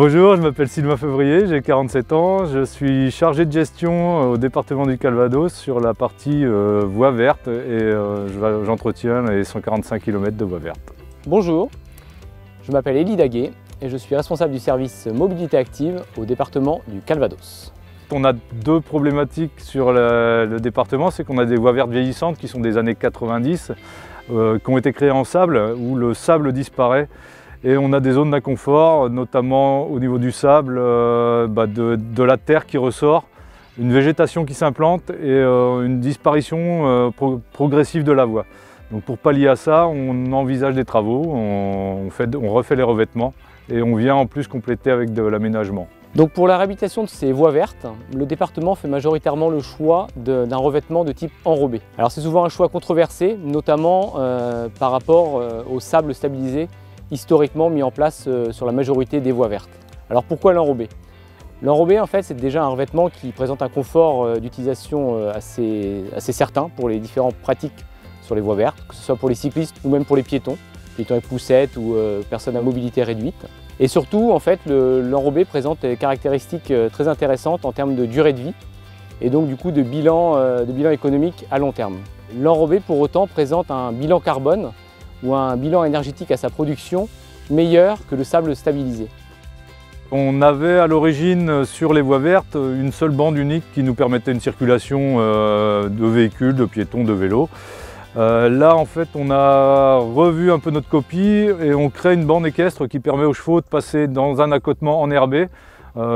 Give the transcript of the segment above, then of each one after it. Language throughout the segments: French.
Bonjour, je m'appelle Sylvain Février, j'ai 47 ans, je suis chargé de gestion au département du Calvados sur la partie voie verte et j'entretiens les 145 km de voie verte. Bonjour, je m'appelle Élie Daguet et je suis responsable du service mobilité active au département du Calvados. On a deux problématiques sur le département, c'est qu'on a des voies vertes vieillissantes qui sont des années 90, qui ont été créées en sable, où le sable disparaît. Et on a des zones d'inconfort, notamment au niveau du sable, de la terre qui ressort, une végétation qui s'implante et une disparition progressive de la voie. Donc pour pallier à ça, on envisage des travaux, on refait les revêtements et on vient en plus compléter avec de l'aménagement. Donc pour la réhabilitation de ces voies vertes, le département fait majoritairement le choix d'un revêtement de type enrobé. Alors c'est souvent un choix controversé, notamment par rapport au sable stabilisé historiquement mis en place sur la majorité des voies vertes. Alors pourquoi l'enrobé? L'enrobé en fait c'est déjà un revêtement qui présente un confort d'utilisation assez certain pour les différentes pratiques sur les voies vertes, que ce soit pour les cyclistes ou même pour les piétons et poussettes ou personnes à mobilité réduite. Et surtout en fait l'enrobé présente des caractéristiques très intéressantes en termes de durée de vie et donc du coup de bilan économique à long terme. L'enrobé pour autant présente un bilan carbone ou un bilan énergétique à sa production meilleur que le sable stabilisé. On avait à l'origine sur les voies vertes une seule bande unique qui nous permettait une circulation de véhicules, de piétons, de vélos. Là en fait on a revu un peu notre copie et on crée une bande équestre qui permet aux chevaux de passer dans un accotement enherbé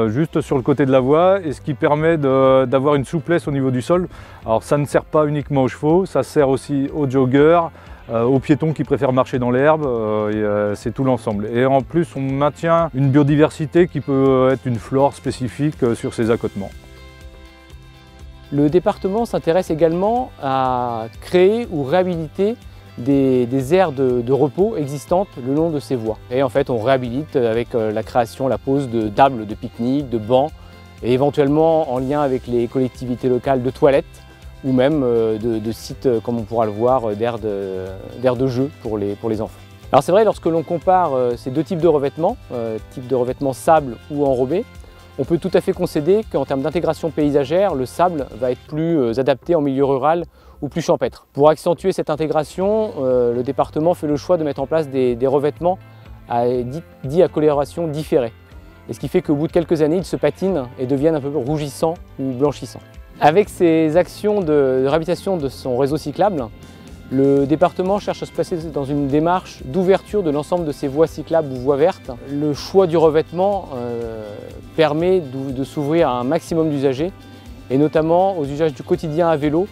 juste sur le côté de la voie et ce qui permet d'avoir une souplesse au niveau du sol. Alors ça ne sert pas uniquement aux chevaux, ça sert aussi aux joggeurs, aux piétons qui préfèrent marcher dans l'herbe, c'est tout l'ensemble. Et en plus on maintient une biodiversité qui peut être une flore spécifique sur ces accotements. Le département s'intéresse également à créer ou réhabiliter des aires de repos existantes le long de ces voies. Et en fait on réhabilite avec la création, la pose de tables de pique-nique, de bancs et éventuellement en lien avec les collectivités locales de toilettes ou même de sites, comme on pourra le voir, d'aires de jeu pour les enfants. Alors c'est vrai, lorsque l'on compare ces deux types de revêtements, type de revêtement sable ou enrobé, on peut tout à fait concéder qu'en termes d'intégration paysagère, le sable va être plus adapté en milieu rural ou plus champêtre. Pour accentuer cette intégration, le département fait le choix de mettre en place des revêtements dits à coloration différée. Et ce qui fait qu'au bout de quelques années, ils se patinent et deviennent un peu rougissants ou blanchissants. Avec ces actions de réhabilitation de son réseau cyclable, le département cherche à se placer dans une démarche d'ouverture de l'ensemble de ses voies cyclables ou voies vertes. Le choix du revêtement permet de s'ouvrir à un maximum d'usagers et notamment aux usages du quotidien à vélo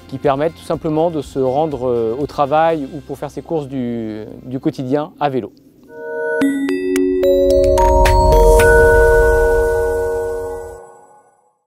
qui permettent tout simplement de se rendre au travail ou pour faire ses courses du quotidien à vélo.